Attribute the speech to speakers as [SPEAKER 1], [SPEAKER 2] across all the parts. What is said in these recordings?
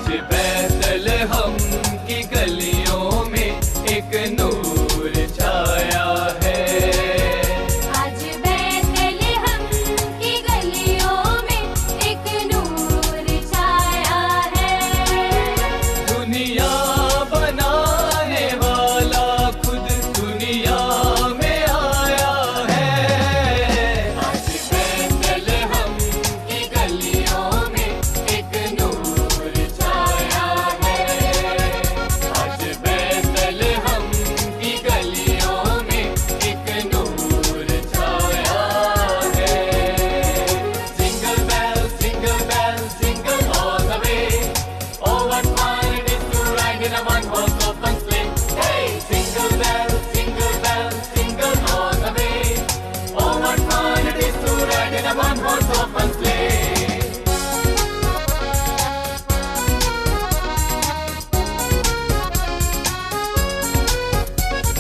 [SPEAKER 1] बैतलहम की गलियों में एक नूर छाया है।
[SPEAKER 2] आज बैतलहम की गलियों में एक नूर छाया है।
[SPEAKER 1] दुनिया बनाने वाला खुद दुनिया में आया है।
[SPEAKER 2] आज बैतलहम की गलियों में एक नूर छाया है।
[SPEAKER 1] आज बैतलहम की गलियों में एक नूर छाया है। Jingle bells, jingle bells, jingle all the way. Oh, what fun it is to ride in a one-horse open sleigh. Hey, jingle bells, jingle all the way. Oh, what fun it is to ride in a one-horse open sleigh.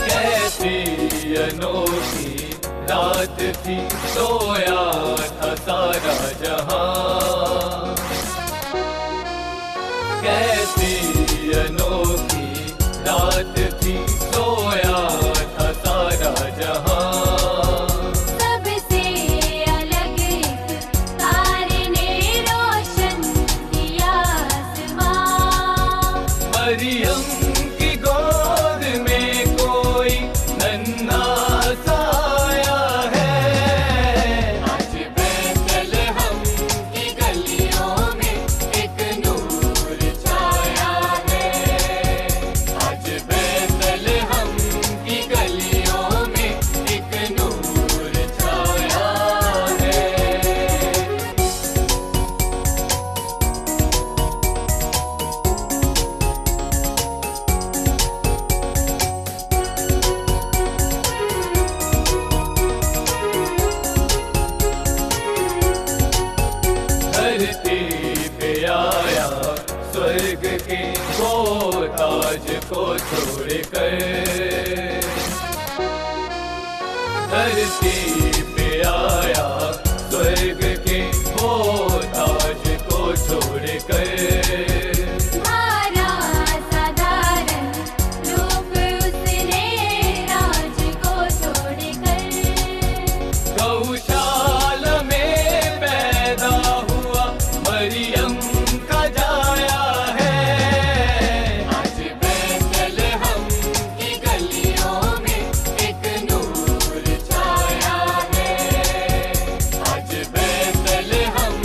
[SPEAKER 1] कैसी अनोखी रात थी, सोया था सारा जहां। कैसी अनोखी रात थी, सोया था सारा जहां।
[SPEAKER 2] सबसे अलग एक तारे ने रोशन किया आसमां।
[SPEAKER 1] मरियम की गोद में कोई नन्हा सा आया है।
[SPEAKER 2] आज बैतलहम की गलियों में एक नूर छाया है।
[SPEAKER 1] आज बैतलहम की गलियों में एक नूर छाया है। धरती पे आया स्वर्ग के वो ताज को छोड़कर। धरती पे आया स्वर्ग के वो ताज को छोड़कर।
[SPEAKER 2] धारा साधारण रूप उसने राज को छोड़कर।
[SPEAKER 1] गौशाला में पैदा हुआ मरियम का जाया है।
[SPEAKER 2] आज बैतलहम की गलियों में एक नूर छाया है।
[SPEAKER 1] आज बैतलहम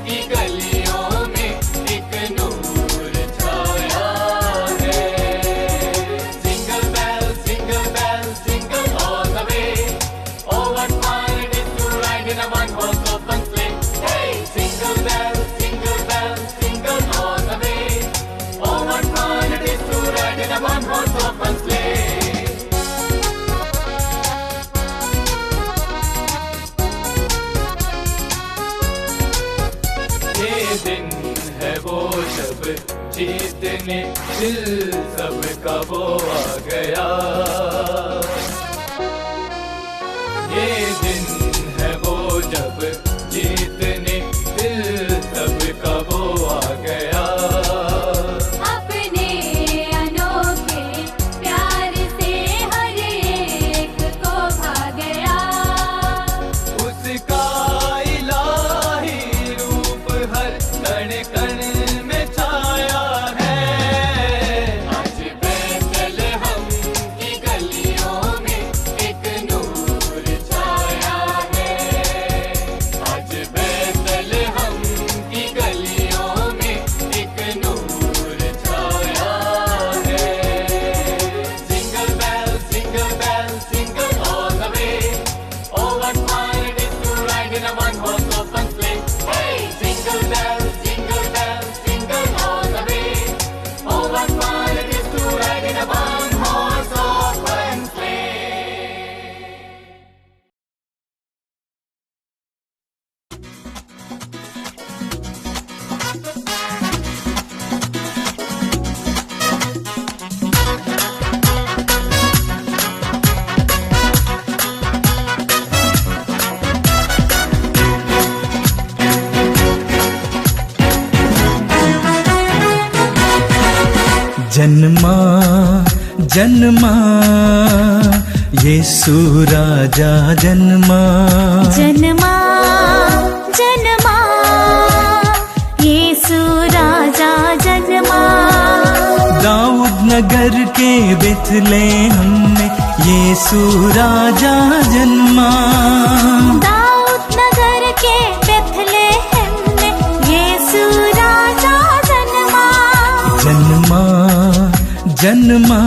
[SPEAKER 1] की गलियों में एक नूर छाया है। Jingle bells, jingle all the way. Oh, what fun it is to ride in a one-horse open sleigh. Hey, jingle bells, jingle all the way. Oh, what fun it is to ride in a one-horse open sleigh. ये दिन है वो जब जीतने दिल सबका वो आ गया। ये दिन है वो जब जीतने दिल सबका वो आ गया।
[SPEAKER 2] अपने अनोखे प्यार से हर एक को भा गया।
[SPEAKER 1] उसका इलाही रूप हर कण कण में छाया है।
[SPEAKER 2] आज बैतलहम की गलियों में एक नूर छाया है।
[SPEAKER 1] आज बैतलहम की गलियों में एक नूर छाया है। Jingle bells, jingle all the way. Oh, what fun it is to ride in a one-horse open sleigh. Hey, jingle bells,
[SPEAKER 3] जन्मा जन्मा यीशु राजा जन्मा।
[SPEAKER 2] जन्मा जन्मा यीशु राजा जन्मा।
[SPEAKER 3] दाऊद नगर के बेथलेहम में यीशु राजा जन्मा।
[SPEAKER 2] दाऊद नगर के बेथलेहम में यीशु राजा जन्मा।
[SPEAKER 3] जन्मा जन्मा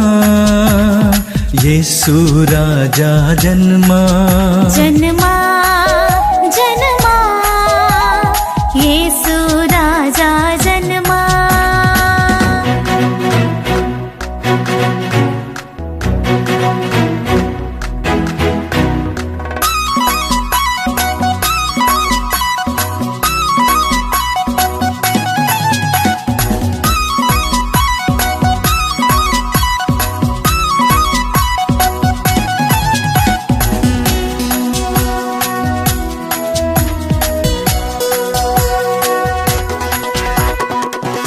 [SPEAKER 3] यीशु राजा जन्मा।
[SPEAKER 2] जन्मा जन्मा यीशु राजा जन्मा।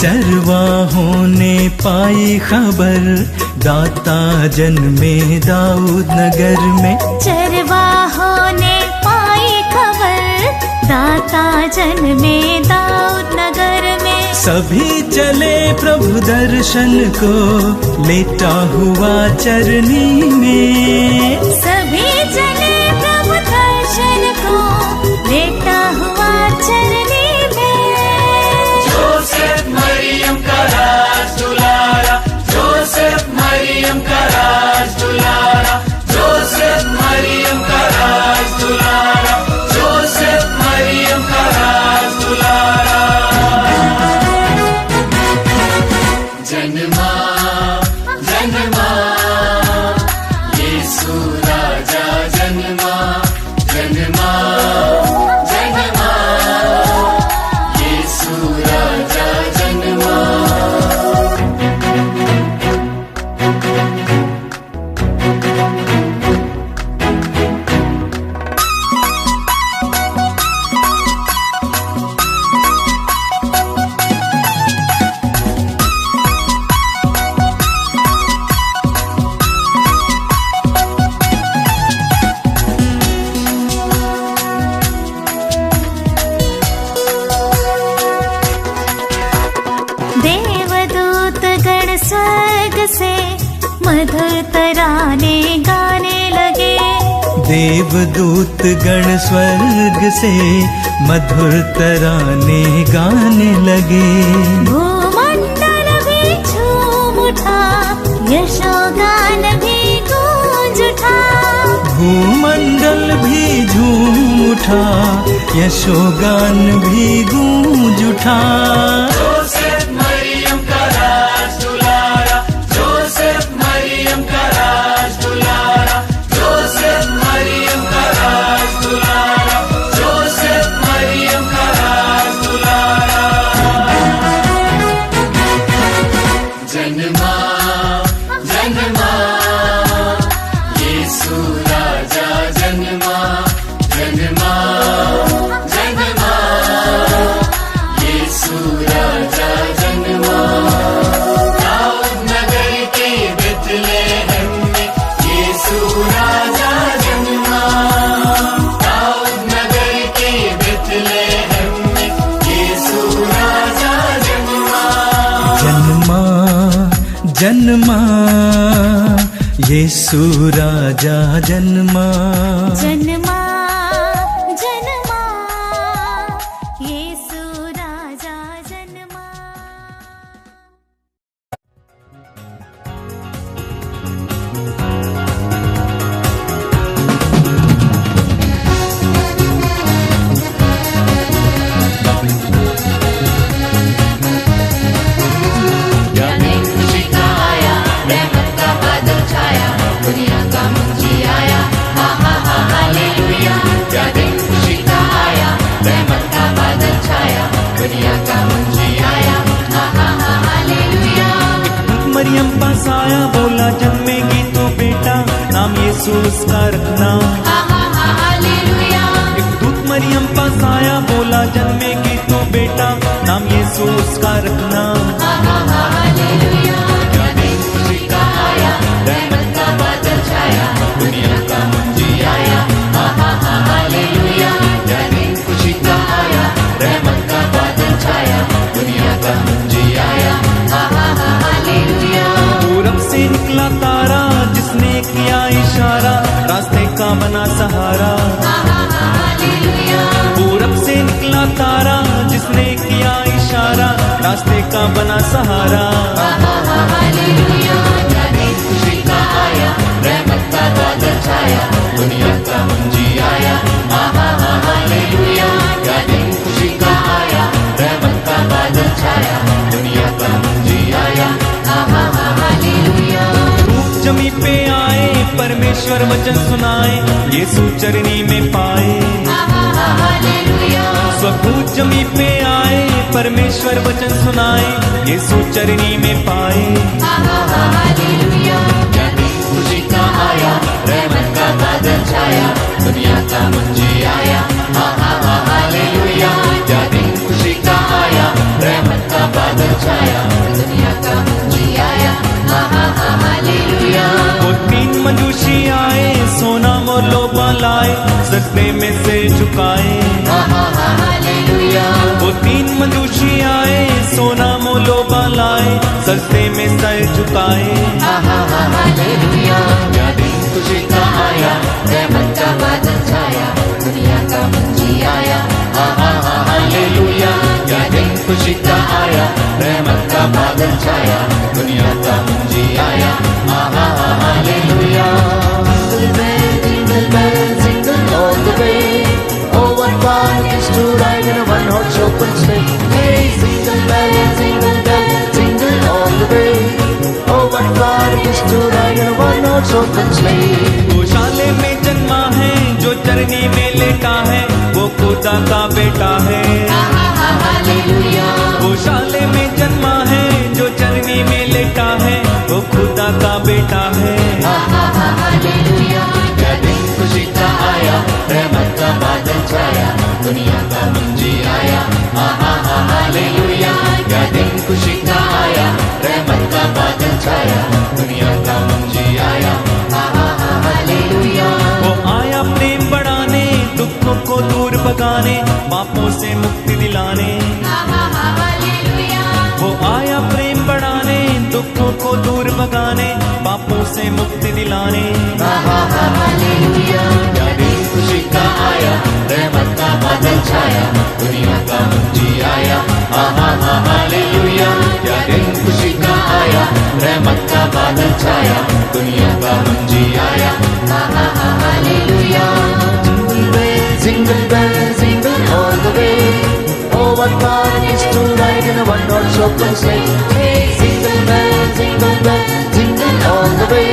[SPEAKER 3] चरवाहों ने पाई खबर दाता जन्मे दाऊद नगर में।
[SPEAKER 2] चरवाहों ने पाई खबर दाता जन्मे दाऊद नगर में।
[SPEAKER 3] सभी चले प्रभु दर्शन को लेटा हुआ चरनी में।
[SPEAKER 2] सभी चले प्रभु दर्शन को लेटा हुआ चरनी में।
[SPEAKER 1] जोसेफ मरियम का राज दुलारा, जोसेफ मरियम का राज दुलारा, जोसेफ मरियम का राज दुलारा, जोसेफ मरियम का राज दुलारा। जन्मा जन्मा यीशु राजा जन्मा। जन्मा जन्मा यीशु राजा जन्मा।
[SPEAKER 2] देवदूत गण स्वर्ग से मधुर तराने गाने लगे।
[SPEAKER 3] देवदूत गण स्वर्ग से मधुर तराने गाने लगे।
[SPEAKER 2] भूमंडल भी झूम उठा, यशोगान भी गूंज उठा।
[SPEAKER 3] भूमंडल भी झूम उठा, यशोगान भी गूंज उठा।
[SPEAKER 1] जोसेफ मरियम का राज दुलारा, जोसेफ मरियम का राज दुलारा, जोसेफ मरियम का राज दुलारा, जोसेफ मरियम का राज दुलारा। जन्मा जन्मा यीशु राजा जन्मा। जन्मा जन्मा यीशु राजा जन्मा। दाऊद नगर के बेथलेहम में यीशु राजा जन्मा। दाऊद नगर के बेथलेहम में यीशु राजा जन्मा।
[SPEAKER 3] जन्मा जन्मा यीशु राजा जन्मा।
[SPEAKER 2] जन्मा जन्मा यीशु राजा जन्मा।
[SPEAKER 1] या दिन खुशी का आया, रहमत का बादल छाया, दुनिया का मुंजी आया। हा हा हा हालेलुया। या दिन खुशी का आया, रहमत का बादल छाया, दुनिया का मुंजी आया। हा हा हा हालेलुया।
[SPEAKER 3] मरियम पास आया, बोला जन्मेगी तो बेटा, नाम यीशु उसका रखना।
[SPEAKER 2] हा हा हा हालेलुया।
[SPEAKER 3] एक दूत मरियम पास आया, बोला जन्मेगी तो बेटा, नाम यीशु उसका रखना।
[SPEAKER 2] हा हा हा हालेलुया। या
[SPEAKER 1] रहमत का बादल छाया, दुनिया का मुंजी आया, हा हा हा हालेलुया, क्या दिन खुशी का आया, रहमत का बादल छाया, दुनिया का मुंजी आया, हा हा हा हालेलुया।
[SPEAKER 3] पूरब से निकला तारा, जिसने किया इशारा, रास्ते का बना सहारा। पूरब से निकला तारा, जिसने किया इशारा, रास्ते का बना सहारा।
[SPEAKER 1] क्या दिन खुशी का आया, रहमत का बादल छाया, दुनिया का मुंजी आया, हा हा हा हालेलुया, क्या दिन खुशी का आया, रहमत का बादल छाया, दुनिया का मुंजी आया, हा हा हा हालेलुया।
[SPEAKER 3] धूप जमी पे आए, परमेश्वर वचन सुनाए, यीशु चरनी में पाए। स्वभूत जमी पे आए, परमेश्वर वचन सुनाए, यीशु चरनी में पाए।
[SPEAKER 1] क्या दिन खुशी का आया, रहमत का बादल छाया, दुनिया का मुंजी आया, हा हा हा हालेलुया, क्या दिन खुशी का आया, रहमत का बादल छाया, दुनिया का मुंजी आया, हा हा हा हालेलुया।
[SPEAKER 3] वो तीन मजूसी आए, सोना और लोबा लाए, सजदे में सिर झुकाए। वो तीन मजूसी आए, सोना मोलोबा लाए, सजदे में सर झुकाए।
[SPEAKER 1] क्या दिन खुशी का आया, रहमत का बादल छाया, दुनिया का मुंजी आया, हा हा हा हालेलुया, क्या दिन खुशी का आया, रहमत का बादल छाया, दुनिया का मुंजी आया, हा हा हा hallelujah. Jingle bells, jingle all the way. Oh, what fun it is to ride in a one-horse open sleigh. Hey, jingle bells, jingle all the way. Oh, what fun it is to ride in a one-horse open sleigh.
[SPEAKER 3] गौशाले में जन्मा है, जो चरनी में लेटा है, वो खुदा का बेटा है। गौशाले में जन्मा है, जो चरनी में लेटा है, वो खुदा का बेटा है।
[SPEAKER 1] क्या दिन खुशी का आया, रहमत का बादल छाया, दुनिया का मुंजी आया, हा हा हा हालेलुया, क्या दिन खुशी का आया, रहमत का बादल छाया, दुनिया का मुंजी आया, हा हा हा हालेलुया।
[SPEAKER 3] वो आया प्रेम बढ़ाने, दुखों को दूर भगाने, पापों से मुक्ति दिलाने। वो आया प्रेम बढ़ाने, दुखों को दूर भगाने, पापों से मुक्ति दिलाने।
[SPEAKER 1] क्या दिन खुशी का आया, रहमत का बादल छाया, दुनिया का मुंजी आया, हा हा हा हालेलुया, क्या दिन खुशी का आया, रहमत का बादल छाया, दुनिया का मुंजी आया, हा हा हा hallelujah. Jingle bells, jingle all the way. Oh, what fun it is to ride in a one-horse open sleigh. Hey, jingle bells, jingle all the way.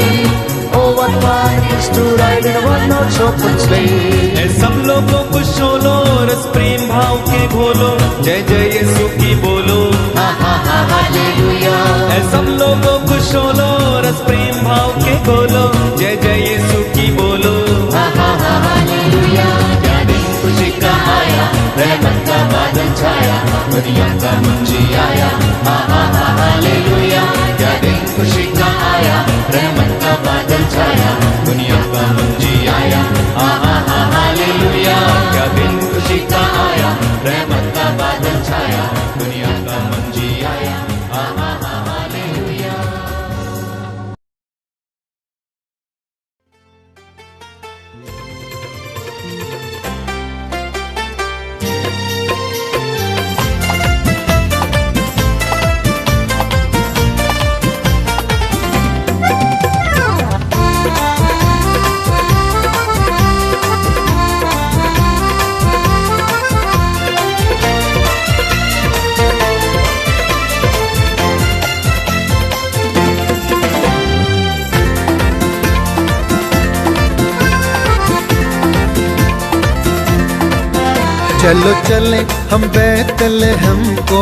[SPEAKER 1] Oh, what fun it is to ride in a one-horse open sleigh.
[SPEAKER 3] ऐ सब लोगों को शोलो, रस प्रेम भाव के घोलो, जय जय यीशु की बोलो।
[SPEAKER 1] Ha ha ha hallelujah.
[SPEAKER 3] ऐ सब लोगों को शोलो, रस प्रेम भाव के घोलो, जय जय यीशु की बोलो।
[SPEAKER 1] Ha ha ha hallelujah. क्या दिन खुशी का आया, रहमत का बादल छाया, दुनिया का मुंजी आया, हा हा हा हालेलुया, क्या दिन खुशी का आया, रहमत का बादल छाया, दुनिया का मुंजी आया, हा हा हा हालेलुया, क्या दिन खुशी का आया, रहमत का बादल छाया, दुनिया का मुंजी आया, हा हा हा हालेलुया।
[SPEAKER 4] चलो चले हम बैतलहम को,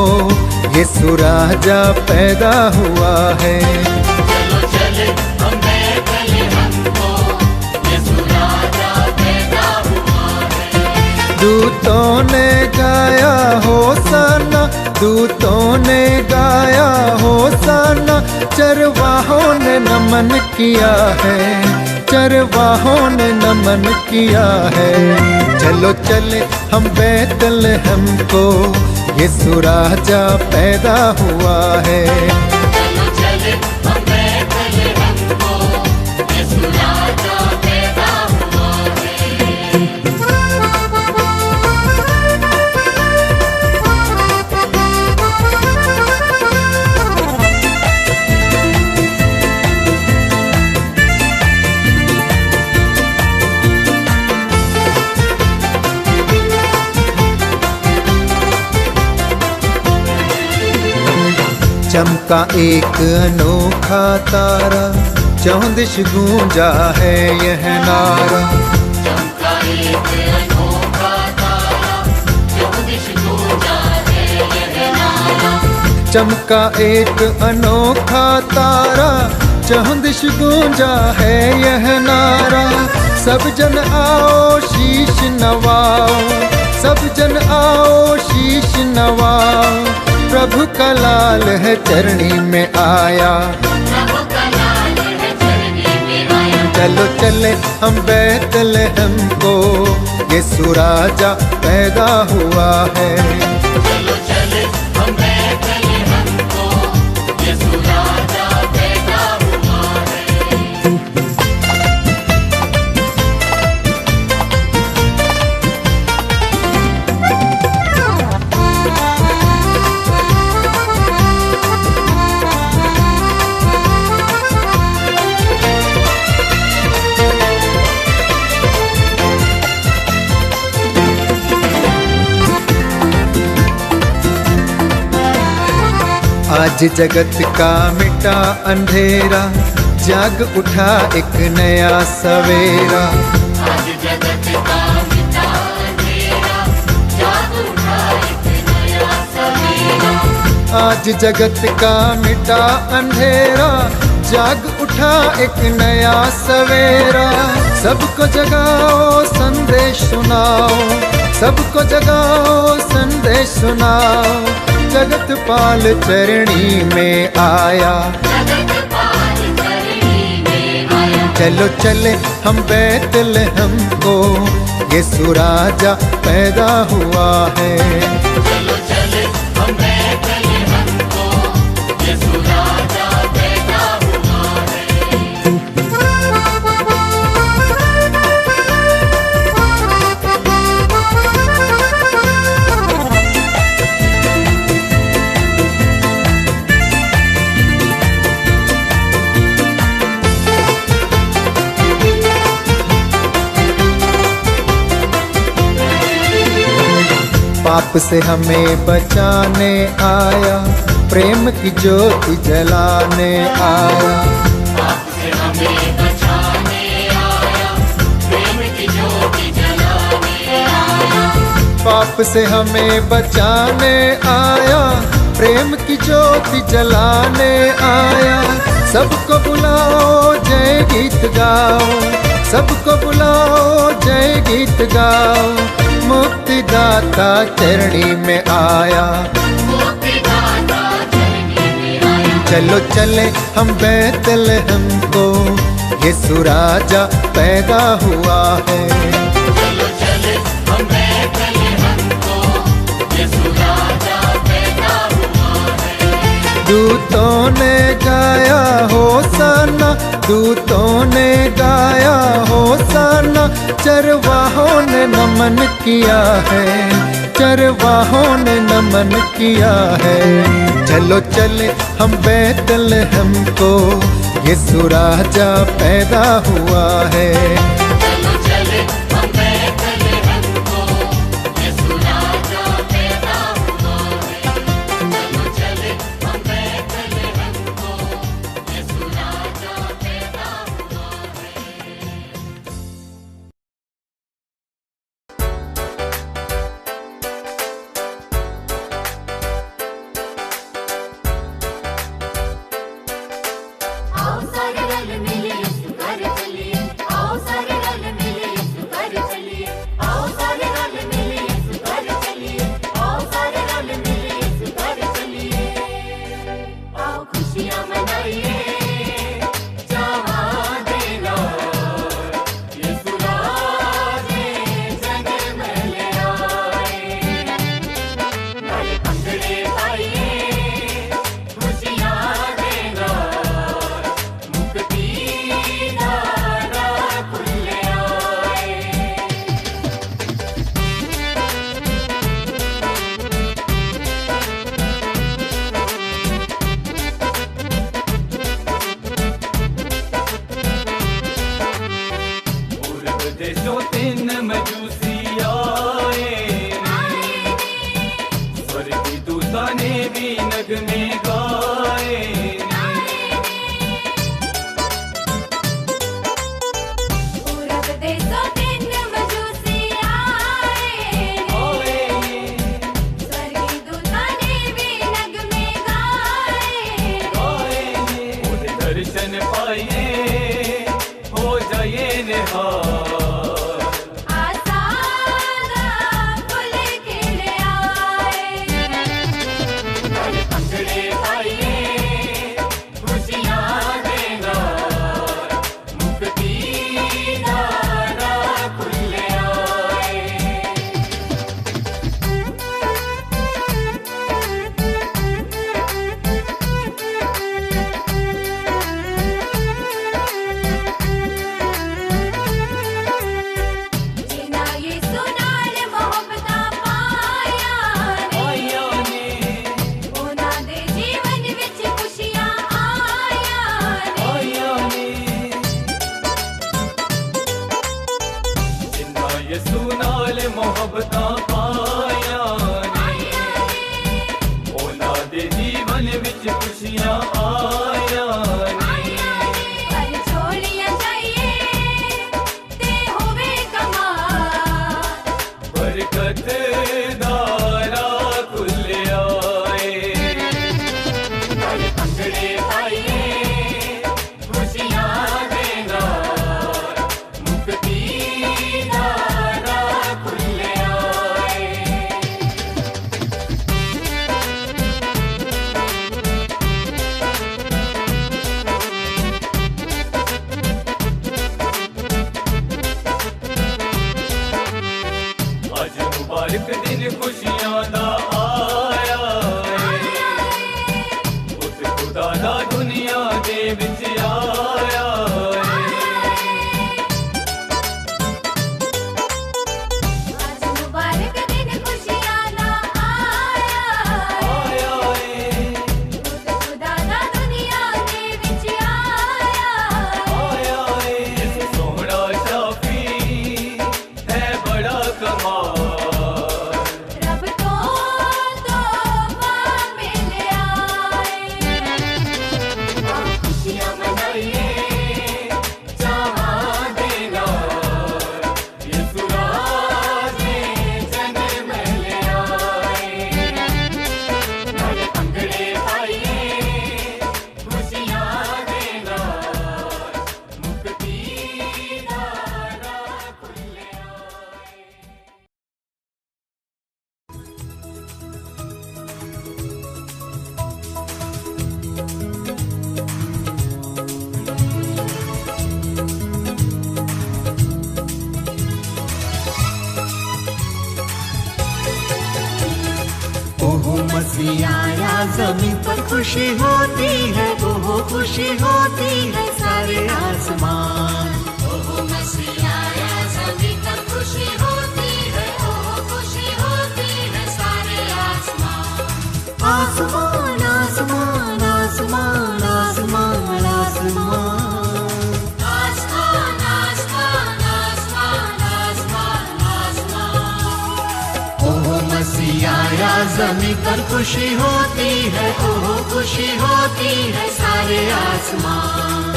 [SPEAKER 4] यीशु राजा पैदा हुआ है।
[SPEAKER 1] चलो चले हम बैतलहम को, यीशु राजा पैदा हुआ है।
[SPEAKER 4] दूतों ने गाया होसाना, दूतों ने गाया होसाना, चरवाहों ने नमन किया है, चरवाहों ने नमन किया है। चलो चले हम बैतलहम को, यीशु राजा पैदा हुआ है।
[SPEAKER 1] चलो चले हम बैतलहम को, यीशु राजा पैदा हुआ है।
[SPEAKER 4] चमका एक अनोखा तारा, चौंदिश गूंजा है यह नारा।
[SPEAKER 1] चमका एक अनोखा तारा, चौदिश गूंजा है यह नारा।
[SPEAKER 4] चमका एक अनोखा तारा, चौंदिश गूंजा है यह नारा। सब जन आओ शीश नवाओ, सब जन आओ शीश नवाओ। प्रभु का लाल है चरणी में आया,
[SPEAKER 1] प्रभु का लाल है चरनी में आया।
[SPEAKER 4] चलो चले हम बैतलहम को, यीशु राजा पैदा हुआ है।
[SPEAKER 1] चलो चले हम बैतलहम को, यीशु राजा पैदा हुआ है।
[SPEAKER 4] आज जगत का मिटा अंधेरा, जाग उठा एक नया सवेरा।
[SPEAKER 1] आज जगत का मिटा अंधेरा, जाग उठा एक नया सवेरा।
[SPEAKER 4] आज जगत का मिटा अंधेरा, जाग उठा एक नया सवेरा। सबको जगाओ संदेश सुनाओ, सबको जगाओ संदेश सुनाओ। जगत पाल चरणी में आया,
[SPEAKER 1] जगत पाल चरनी में आया।
[SPEAKER 4] चलो चले हम बैतलहम को, यीशु राजा पैदा हुआ है।
[SPEAKER 1] चलो चले हम बैतलहम को, यीशु राजा पैदा हुआ है।
[SPEAKER 4] पाप से हमें बचाने आया, प्रेम की ज्योति जलाने आया।
[SPEAKER 1] पाप से हमें बचाने आया, प्रेम की ज्योति जलाने आया।
[SPEAKER 4] पाप से हमें बचाने आया, प्रेम की ज्योति जलाने आया। सबको बुलाओ जय गीत गाओ, सबको बुलाओ जय गीत गाओ। मुक्तिदाता चरणी में आया,
[SPEAKER 1] मुक्तिदाता चरनी में आया।
[SPEAKER 4] चलो चले हम बैतलहम को, यीशु राजा पैदा हुआ है।
[SPEAKER 1] चलो चले हम बैतलहम को, यीशु राजा पैदा हुआ है।
[SPEAKER 4] दूतों ने गाया होसाना, दूतों ने गाया होसाना। चरवाहों ने नमन किया है, चरवाहों ने नमन किया है। चलो चले हम बैतलहम को, यीशु राजा पैदा हुआ है।
[SPEAKER 1] चलो चले हम बैतलहम को, यीशु राजा पैदा हुआ है। चलो चले हम बैतलहम को, यीशु राजा पैदा हुआ है।
[SPEAKER 2] आओ सारे रल मिले यीशु घर चलिए, आओ सारे रल
[SPEAKER 1] दर्शन पाइए हो जाइए निहार।
[SPEAKER 2] आसादा फूल खिले आए,
[SPEAKER 1] पंखड़े पाइए खुशियाँ देना, मुक्ति दारा खुले आए।
[SPEAKER 2] जिना ये सुनाल मोहब्बता पाया ने,
[SPEAKER 1] आया ने
[SPEAKER 2] ਉਹਨਾਂ ਦੇ ਜੀਵਨ ਵਿੱਚ ਖੁਸ਼ੀਆਂ ਆਈਆਂ ਨੇ।
[SPEAKER 1] आया ने जिन्ना यसू नाल मोहब्बतां पाया ने, ਉਹਨਾਂ ਦੇ ਜੀਵਨ ਵਿੱਚ ਖੁਸ਼ੀਆਂ ਆਇਆ ਨੇ।
[SPEAKER 2] ਪਰ ਝੋਲੀਆਂ ਜਾਈਏ ਤੇ ਹੋਵੇ ਕਮਾਲ,
[SPEAKER 1] ਬਰਕਤ ਦਾਰਾ ਖੁੱਲੇ ਆਏ। ਨਾਲੇ ਪੰਗੜੇ ਪਾਈਏ ਖੁਸ਼ੀਆਂ ਦੇ ਨਾਲ, ਮੁਕਤੀ ਦਾਰਾ ਖੁੱਲੇ ਆਏ। ਅੱਜ ਮੁਬਾਰਕ ਦਿਨ ਖੁਸ਼ੀਆਂ ਦਾ ਆਇਆ ਏ, ਉਸ ਖੁਦਾ ਦਾ ਦੁਨੀਆ ਦੇ ਵਿੱਚ ਆਇਆ ਏ।
[SPEAKER 2] ਅੱਜ ਮੁਬਾਰਕ ਦਿਨ ਖੁਸ਼ੀਆਂ ਦਾ ਆਇਆ,
[SPEAKER 1] ਆਇਆ ਏ,
[SPEAKER 2] ਖੁਦਾ ਦਾ ਦੁਨੀਆ ਦੇ ਵਿੱਚ ਆਇਆ।
[SPEAKER 1] ਆਇਆ ਏ। ਇਸ ਸੋਹਣਾ ਸ਼ਾਫੀ ਹੈ ਬੜਾ ਕਮਾਲ,
[SPEAKER 2] ਰੱਬ ਤੋਂ ਤੋਹਫਾ ਮਿਲਿਆ ਏ।
[SPEAKER 1] ਖੁਸ਼ੀਆਂ ਮਨਾਈਏ ਚਾਵਾਂ ਦੇ ਨਾਲ, ਯਿਸੂ ਰਾਜੇ ਜਨਮ ਲਿਆ ਏ। ਨਾਲੇ ਪੰਗੜੇ ਪਾਈਏ ਖੁਸ਼ੀਆਂ ਦੇ ਨਾਲ, ਮੁਕਤੀ ਦਾਰਾ ਖੁੱਲੇ ਆਏ।
[SPEAKER 5] ओह मसीह आया जमीन पर खुशी होती है, ओह खुशी होती है सारे आसमान।
[SPEAKER 2] ओह मसीह आया ज़मीन पर खुशी होती है, ओह खुशी होती है सारे आसमान।
[SPEAKER 5] आसमान आसमान आसमान आसमान आसमान
[SPEAKER 2] आसमान आसमान आसमान आसमान आसमान।
[SPEAKER 5] ओह मसीह आया जमीन पर खुशी होती है, ओह खुशी होती है सारे आसमान।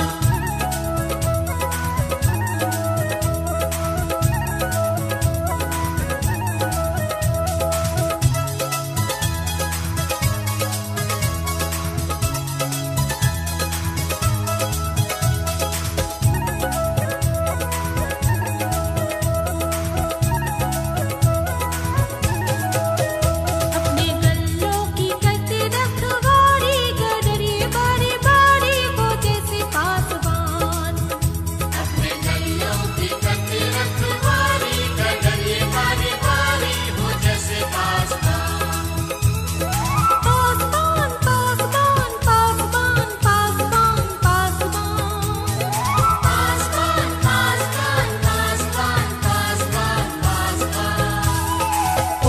[SPEAKER 2] अपने गल्लों की करते रखवारी, गडरिए बारी बारी वो जैसे पासवान। अपने गल्लों की करते रखवारी, गडरिए बारी बारी वो जैसे पासवान। पासवान पासवान पासवान पासवान पासवान पासवान पासवान पासवान पासवान पासवान।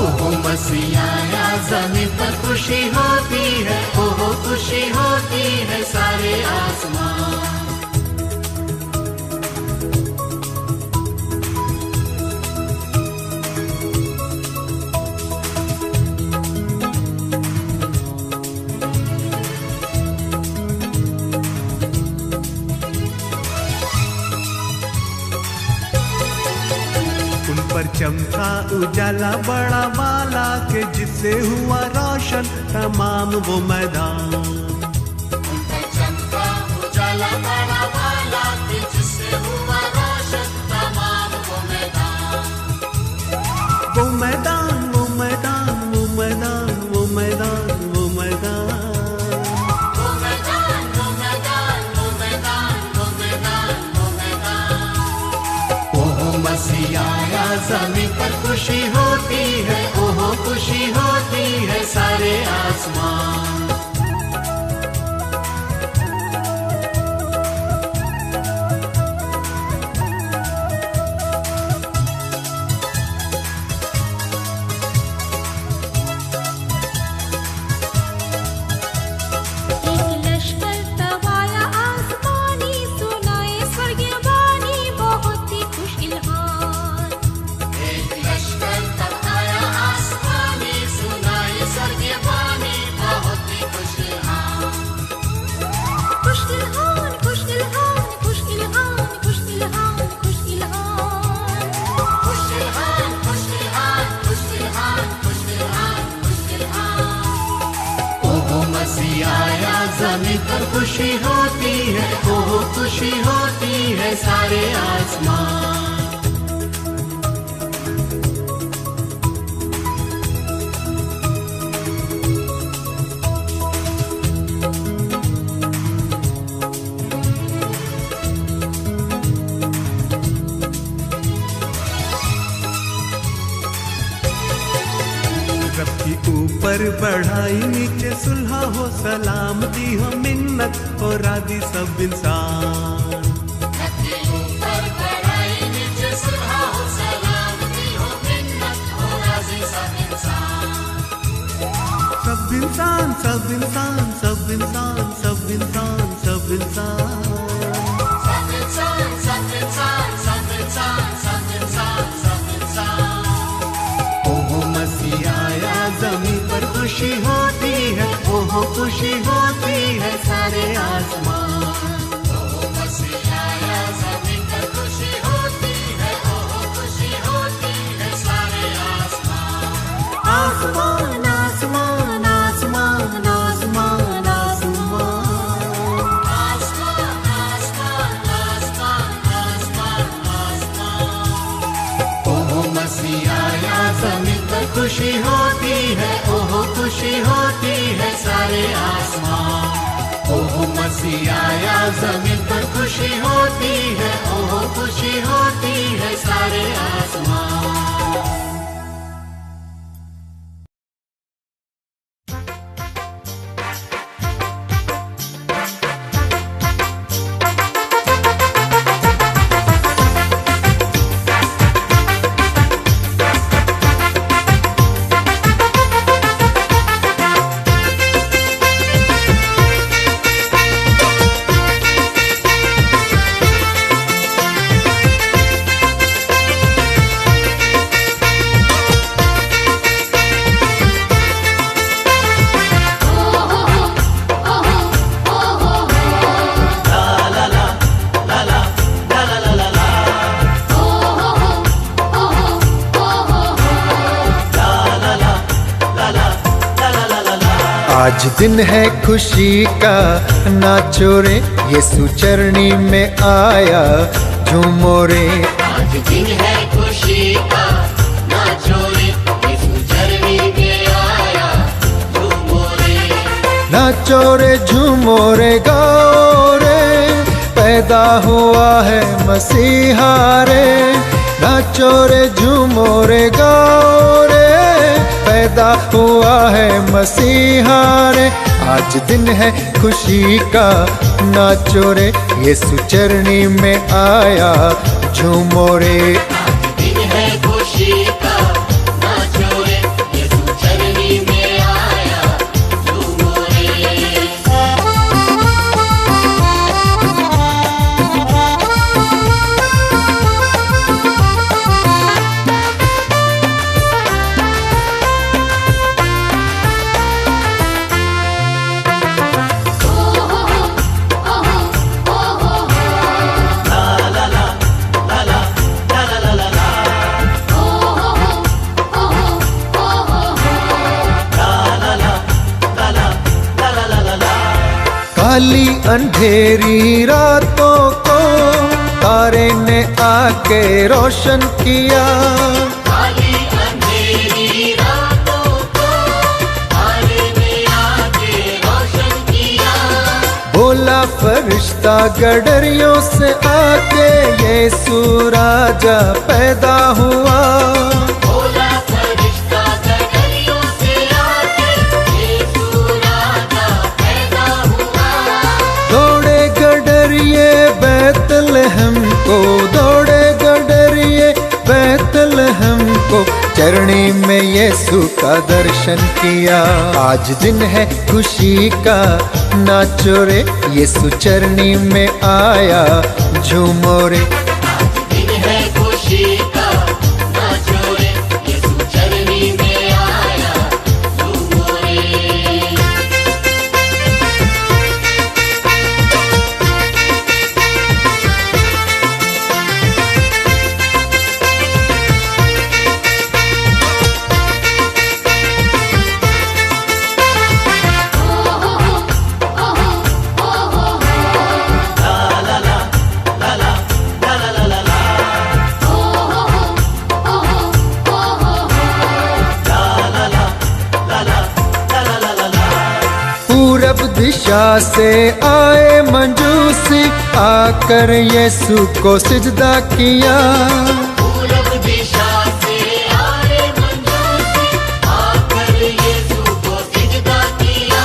[SPEAKER 5] ओह मसीह आया जमीन पर खुशी होती है, ओह खुशी होती है सारे आसमान। उन पर चमका उजाला बड़ा वाला के जिससे हुआ रोशन तमाम वो मैदान।
[SPEAKER 2] चमका उजाला
[SPEAKER 5] जमीन पर खुशी होती है, ओहो खुशी होती है सारे आसमान। जमीन पर खुशी होती है, ओहो खुशी होती है सारे आसमान।
[SPEAKER 6] रब की ऊपर बढ़ाई, नीचे सुलह हो, सलामती हो, मिन्नत हो, राजी सब इंसान।
[SPEAKER 2] रब की ऊपर बढ़ाई, नीचे सुलह हो, सलामती हो, मिन्नत हो, राजी सब इंसान।
[SPEAKER 6] सब इंसान सब इंसान सब इंसान सब इंसान सब इंसान
[SPEAKER 2] सब इंसान सब इंसान सब इंसान सब इंसान सब इंसान।
[SPEAKER 5] ओहो मसीह आया, जमीन पर खुशी होती है, ओहो खुशी होती है सारे आसमान।
[SPEAKER 2] ओहो मसीह आया, जमीन पर खुशी होती है, ओहो खुशी होती है सारे आसमान।
[SPEAKER 5] आसमान आसमान आसमान आसमान आसमान
[SPEAKER 2] आसमान आसमान आसमान आसमान।
[SPEAKER 5] ओहो मसीह आया, जमीन पर खुशी होती है, ओहो खुशी होती है सारे आसमान। ओहो मसीह आया, जमीन पर खुशी होती है, ओहो खुशी होती है सारे आसमान।
[SPEAKER 4] आज दिन है खुशी का, नाचो रे, यीशु चरनी में आया, झूमो रे।
[SPEAKER 2] आज दिन है खुशी का, नाचो रे, यीशु चरनी में आया, झूमो रे।
[SPEAKER 4] नाचो रे, झूमो रे, गाओ रे, पैदा हुआ है मसीहा रे। नाचो रे, झूमो रे, गाओ रे, पैदा हुआ है मसीहा रे। आज दिन है खुशी का, नाचो रे, यीशु चरनी में आया, झूमो रे।
[SPEAKER 2] आज दिन है खुशी का, नाचो रे, यीशु चरनी में आया, झूमो रे।
[SPEAKER 4] काली अंधेरी रातों को तारे ने आके रोशन किया।
[SPEAKER 2] काली अंधेरी रातों को तारे ने आके रोशन किया।
[SPEAKER 4] बोला बोला फरिश्ता गडरियों से आके यीशु राजा पैदा हुआ।
[SPEAKER 2] बोला फरिश्ता गडरियों से आके यीशु राजा पैदा हुआ।
[SPEAKER 4] दौड़े गडरिये बैतलहम को, दौड़े गडरिये बैतलहम को, चरणी में यीशु का दर्शन किया। आज दिन है खुशी का, नाचो रे यीशु चरणी में आया, झूमो रे।
[SPEAKER 2] आज दिन है खुशी का, नाचो रे यीशु चरनी में आया, झूमो रे।
[SPEAKER 4] पूरब दिशा से आए मंजूसी, आकर यीशु को सिजदा किया।
[SPEAKER 2] पूरब दिशा से आए मंजूसी, आकर यीशु को सिजदा किया।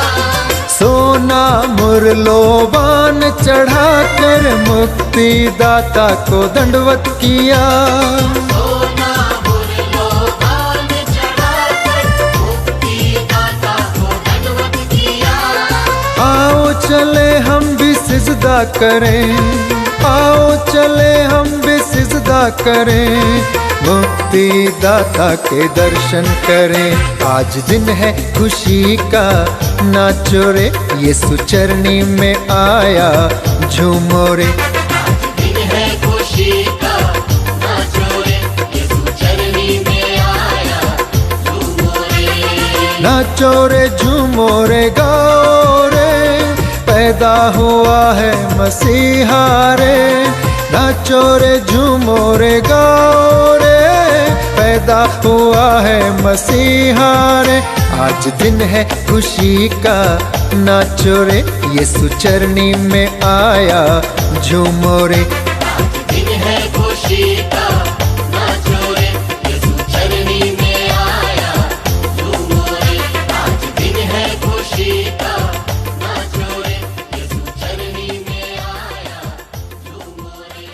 [SPEAKER 4] सोना मुरलोबान चढ़ाकर मुक्तिदाता को दंडवत किया।
[SPEAKER 2] सोना मुरलोबान चढ़ाकर मुक्तिदाता को दंडवत किया।
[SPEAKER 4] आओ चले हम भी सिजदा करें, आओ चले हम भी सिजदा करें, मुक्तिदाता के दर्शन करें। आज दिन है खुशी का, नाचो रे यीशु चरणी में आया, झूमो रे।
[SPEAKER 2] आज दिन है खुशी का, नाचो रे यीशु चरनी में आया, झूमो रे।
[SPEAKER 4] नाचो रे झूमो रे गाओ रे, पैदा हुआ है मसीहा रे। नाचो रे झूमो रे गाओ रे, पैदा हुआ है मसीहा रे। आज दिन है खुशी का, नाचो रे यीशु चरणी में आया, झूमो रे।
[SPEAKER 2] आज दिन है खुशी का, नाचो रे यीशु चरनी में आया, झूमो रे। आज दिन है खुशी का, नाचो रे यीशु चरनी में आया, झूमो रे।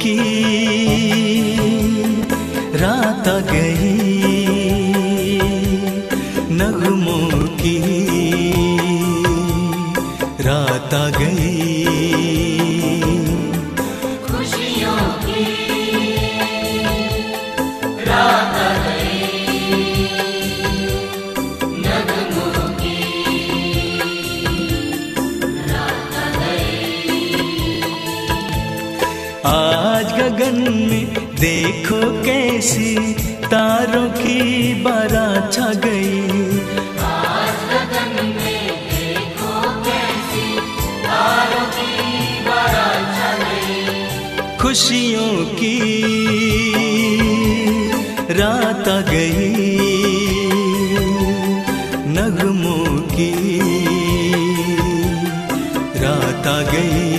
[SPEAKER 3] की रात आ गई, नगमों की रात आ गई।
[SPEAKER 2] खुशियों की रात आ गई, नगमों की रात आ गई।
[SPEAKER 3] आज गगन में देखो कैसी तारों की बारात छा गई।
[SPEAKER 2] आज गगन में देखो कैसी तारों की बारात छा गई।
[SPEAKER 3] खुशियों की रात आ गई, नगमों की रात आ गई।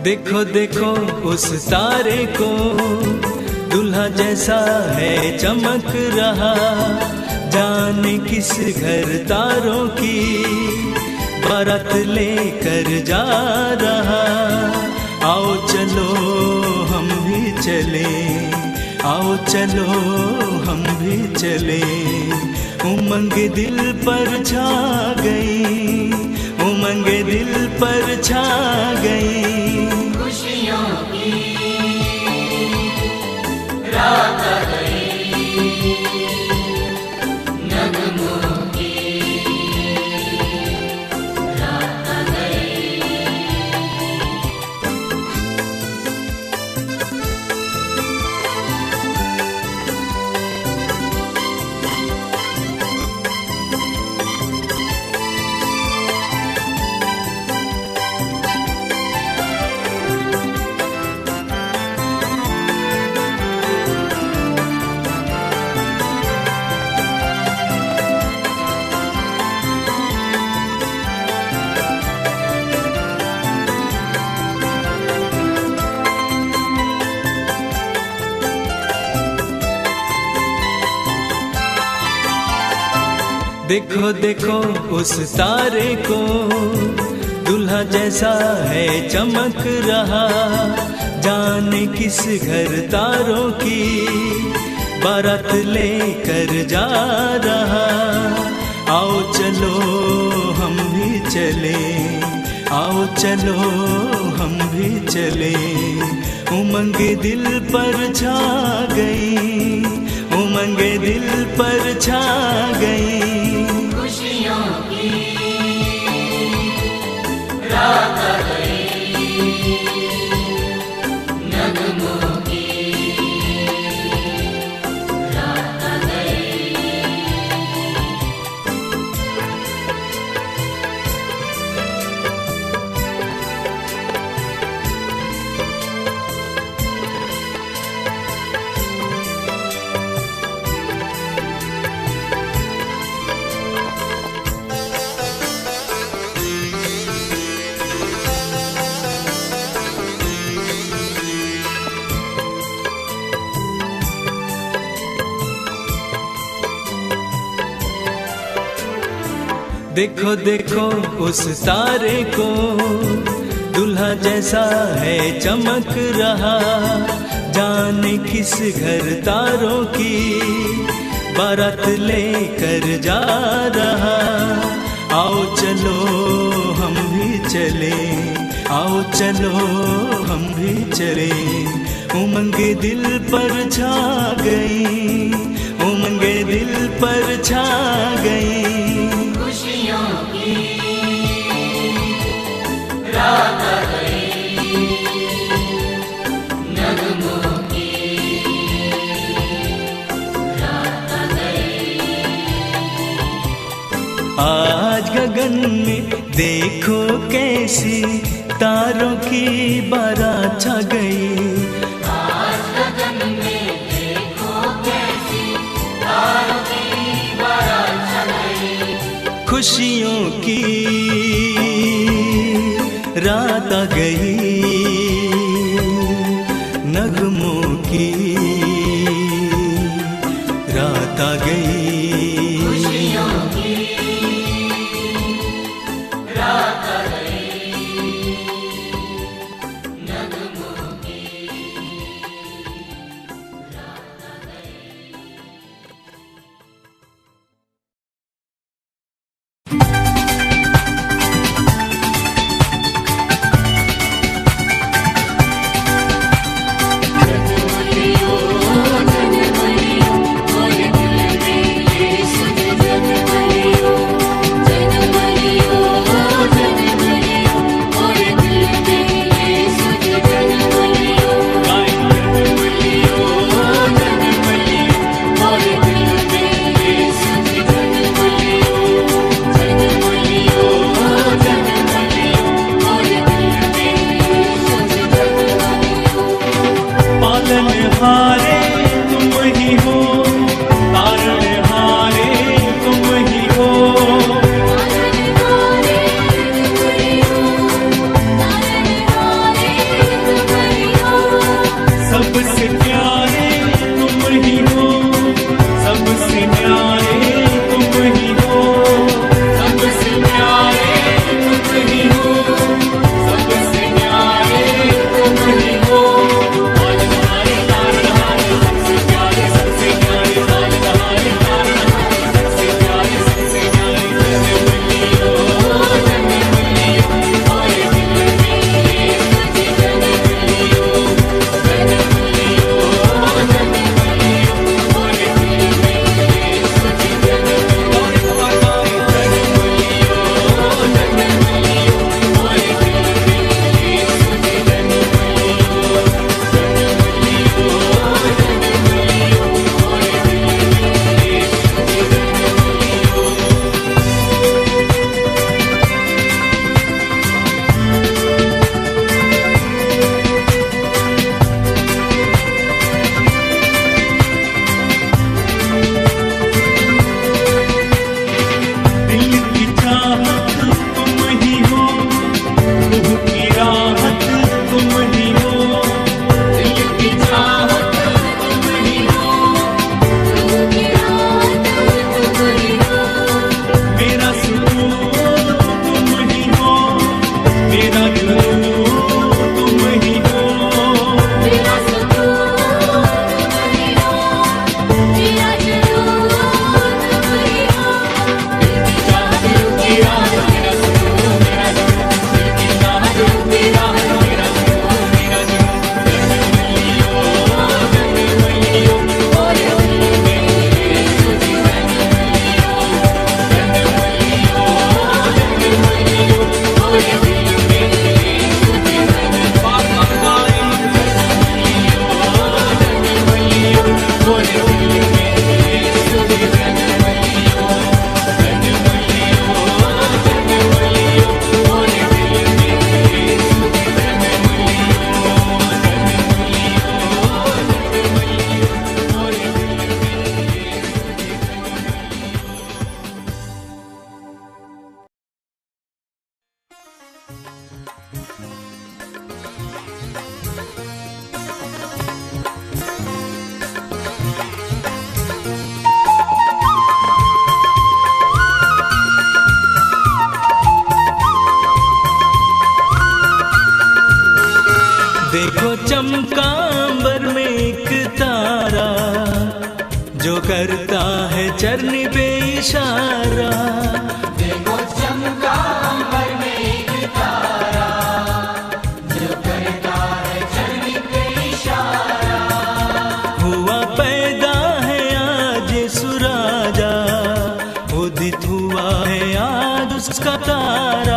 [SPEAKER 3] देखो देखो उस तारे को, दुल्हा जैसा है चमक रहा। जाने किस घर तारों की बारात लेकर जा रहा। आओ चलो हम भी चले, आओ चलो हम भी चले। उमंग दिल पर छा गई, उमंग दिल पर छा गई।
[SPEAKER 2] खुशियों की रात आ गई, नगमों की रात आ गई।
[SPEAKER 3] देखो देखो उस तारे को, दुल्हा जैसा है चमक रहा। जाने किस घर तारों की बारात लेकर जा रहा। आओ चलो हम भी चले, आओ चलो हम भी चले। उमंग दिल पर छा गई, उमंग दिल पर छा गई।
[SPEAKER 2] खुशियों की रात आ गई, नगमों की रात आ गई।
[SPEAKER 3] देखो देखो उस तारे को, दुल्हा जैसा है चमक रहा। जाने किस घर तारों की बारात लेकर जा रहा। आओ चलो हम भी चले, आओ चलो हम भी चले। उमंग दिल पर छा गई, उमंग दिल पर छा गई।
[SPEAKER 2] खुशियों की रात आ गई, नगमों की रात आ गई।
[SPEAKER 3] आज गगन में देखो कैसी तारों की बारात छा गई।
[SPEAKER 2] आज गगन में देखो कैसी तारों की बारात छा गई।
[SPEAKER 3] खुशियों की रात आ गई, नगमों की रात आ गई।
[SPEAKER 2] खुशियों की रात आ गई, नगमों की रात आ गई।
[SPEAKER 3] देखो चमकांबर में एक तारा, जो करता है चरनी पे इशारा।
[SPEAKER 2] देखो चमकांबर में एक तारा, जो करता है चरनी पे इशारा।
[SPEAKER 3] हुआ पैदा है आज सुराजा, उदित हुआ है आज उसका तारा।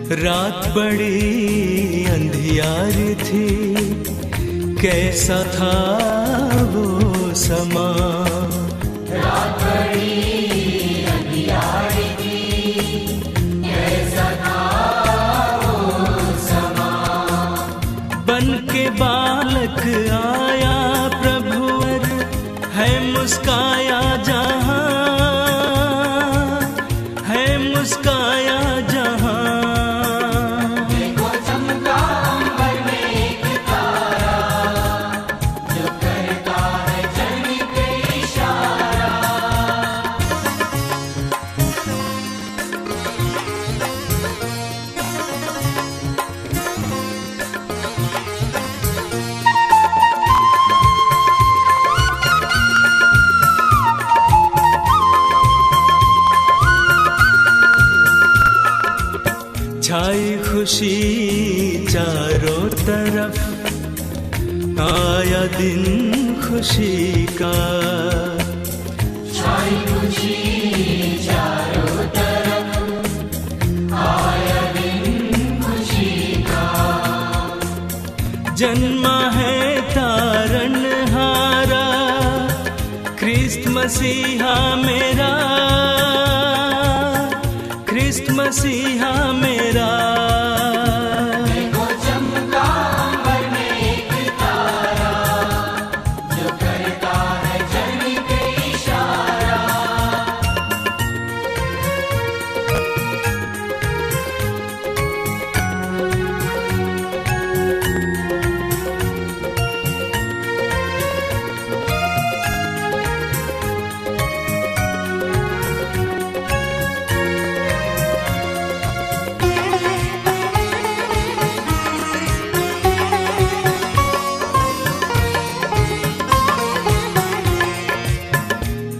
[SPEAKER 3] रात बड़ी अंधियारी थी, कैसा था वो समा।
[SPEAKER 2] रात बड़ी अंधियारी थी, कैसा था वो समा।
[SPEAKER 3] बन के बालक आया प्रभुवर, है मुस्काया जहां, है मुस्काया जहां। छाई खुशी चारों तरफ, आया दिन खुशी का।
[SPEAKER 2] छाई खुशी चारों तरफ, आया दिन खुशी का।
[SPEAKER 3] जन्मा है तारनहारा, ख्रिस्त मसीहा मेरा, ख्रिस्त मसीहा मेरा।
[SPEAKER 2] देखो चमका अंबर में एक तारा, जो करता है जन्म पे इशारा।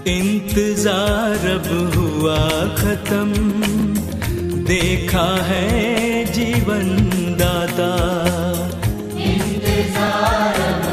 [SPEAKER 3] इंतजार अब हुआ खत्म, देखा है जीवन दाता।
[SPEAKER 2] इंतजार अब